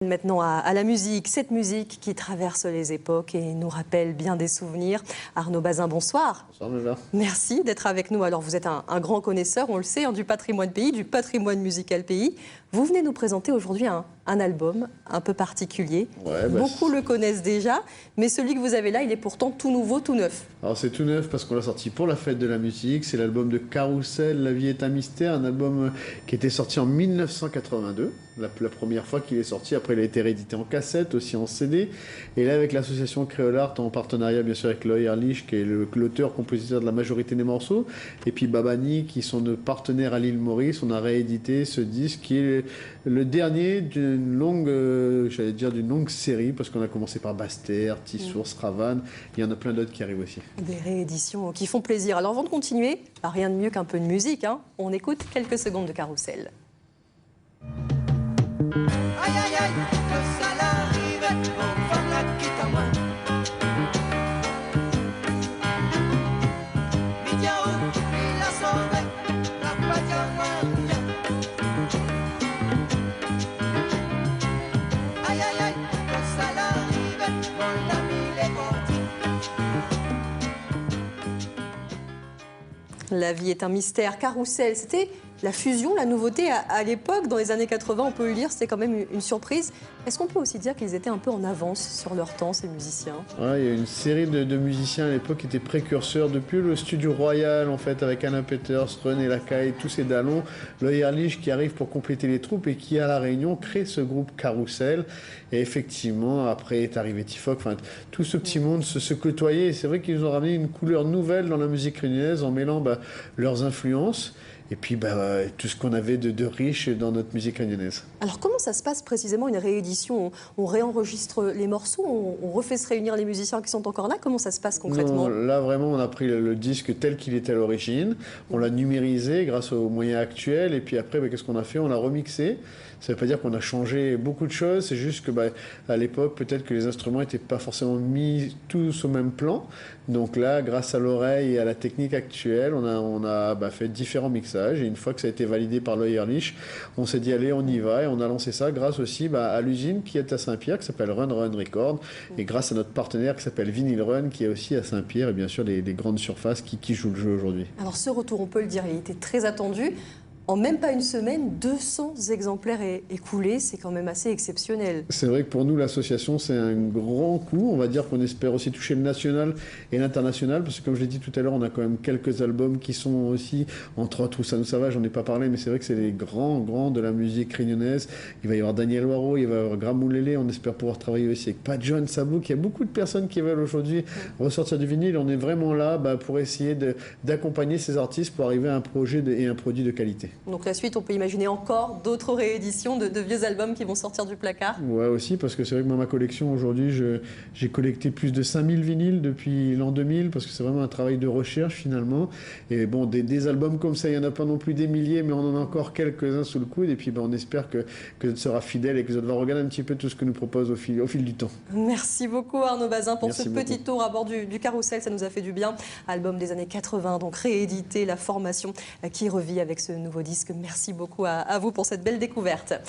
Maintenant à la musique, cette musique qui traverse les époques et nous rappelle bien des souvenirs. Arnaud Bazin, bonsoir. Bonsoir Neva. Merci d'être avec nous. Alors vous êtes un grand connaisseur, on le sait, du patrimoine pays, du patrimoine musical pays. Vous venez nous présenter aujourd'hui un album un peu particulier. Ouais, Beaucoup le connaissent déjà, mais celui que vous avez là, il est pourtant tout nouveau, tout neuf. Alors c'est tout neuf parce qu'on l'a sorti pour la fête de la musique. C'est l'album de Carousel, La vie est un mystère, un album qui était sorti en 1982, la première fois qu'il est sorti. Après il a été réédité en cassette, aussi en CD. Et là avec l'association Créole Art, en partenariat bien sûr avec Loïc Erlich, qui est l'auteur-compositeur de la majorité des morceaux, et puis Babani, qui sont nos partenaires à l'île Maurice, on a réédité ce disque qui est le dernier d'une longue, d'une longue série, parce qu'on a commencé par Bastère, Tissours, Ravanne, il y en a plein d'autres qui arrivent aussi. Des rééditions qui font plaisir. Alors avant de continuer, rien de mieux qu'un peu de musique, on écoute quelques secondes de Carousel. Aïe aïe aïe, que ça l'arrive, on va la quitte à moi. Midiao, il a sauvé, la patia Maria. Aïe aïe aïe, que ça l'arrive, mon ami les parti. La vie est un mystère. Carousel, c'était la fusion, la nouveauté à l'époque, dans les années 80, on peut le lire, c'était quand même une surprise. Est-ce qu'on peut aussi dire qu'ils étaient un peu en avance sur leur temps, ces musiciens? Ouais, il y a une série de musiciens à l'époque qui étaient précurseurs depuis le studio Royal, en fait, avec Alain Peters, René Lacaille, tous ces dallons. Loïc Erlich qui arrive pour compléter les troupes et qui, à La Réunion, crée ce groupe Carousel. Et effectivement, après est arrivé Tifoc, enfin, tout ce petit monde se côtoyait. Et c'est vrai qu'ils nous ont ramené une couleur nouvelle dans la musique réunionnaise en mêlant leurs influences. Et puis tout ce qu'on avait de riche dans notre musique réunionnaise. Alors comment ça se passe précisément une réédition? On réenregistre les morceaux, on refait se réunir les musiciens qui sont encore là? Comment ça se passe concrètement? Non, là vraiment on a pris le disque tel qu'il était à l'origine, on l'a numérisé grâce aux moyens actuels et puis après qu'est-ce qu'on a fait? On l'a remixé. Ça ne veut pas dire qu'on a changé beaucoup de choses, c'est juste que à l'époque peut-être que les instruments n'étaient pas forcément mis tous au même plan. Donc là, grâce à l'oreille et à la technique actuelle, on a fait différents mixages. Et une fois que ça a été validé par Loïc Erlich, on s'est dit allez, on y va. Et on a lancé ça grâce aussi à l'usine qui est à Saint-Pierre, qui s'appelle Run Record. Et grâce à notre partenaire qui s'appelle Vinyl Run, qui est aussi à Saint-Pierre. Et bien sûr, les grandes surfaces qui jouent le jeu aujourd'hui. Alors ce retour, on peut le dire, il était très attendu. En même pas une semaine, 200 exemplaires écoulés, c'est quand même assez exceptionnel. C'est vrai que pour nous, l'association, c'est un grand coup. On va dire qu'on espère aussi toucher le national et l'international, parce que comme je l'ai dit tout à l'heure, on a quand même quelques albums qui sont aussi, entre autres, Où ça nous va, j'en ai pas parlé, mais c'est vrai que c'est les grands de la musique réunionnaise. Il va y avoir Daniel Waro, il va y avoir Gramoulélé, on espère pouvoir travailler aussi avec Pat John, Sabouk. Il y a beaucoup de personnes qui veulent aujourd'hui ressortir du vinyle. On est vraiment là pour essayer d'accompagner ces artistes pour arriver à un projet et un produit de qualité. Donc la suite, on peut imaginer encore d'autres rééditions de vieux albums qui vont sortir du placard. Ouais, aussi, parce que c'est vrai que dans ma collection, aujourd'hui, j'ai collecté plus de 5000 vinyles depuis l'an 2000, parce que c'est vraiment un travail de recherche, finalement. Et bon, des albums comme ça, il n'y en a pas non plus des milliers, mais on en a encore quelques-uns sous le coude. Et puis, on espère que tu seras fidèle et que tu vas regarder un petit peu tout ce que nous propose au fil du temps. Merci beaucoup, Arnaud Bazin, pour Merci ce beaucoup. petit tour à bord du Carousel. Ça nous a fait du bien. Album des années 80, donc réédité, la formation qui revit avec ce nouveau disque. Merci beaucoup à vous pour cette belle découverte.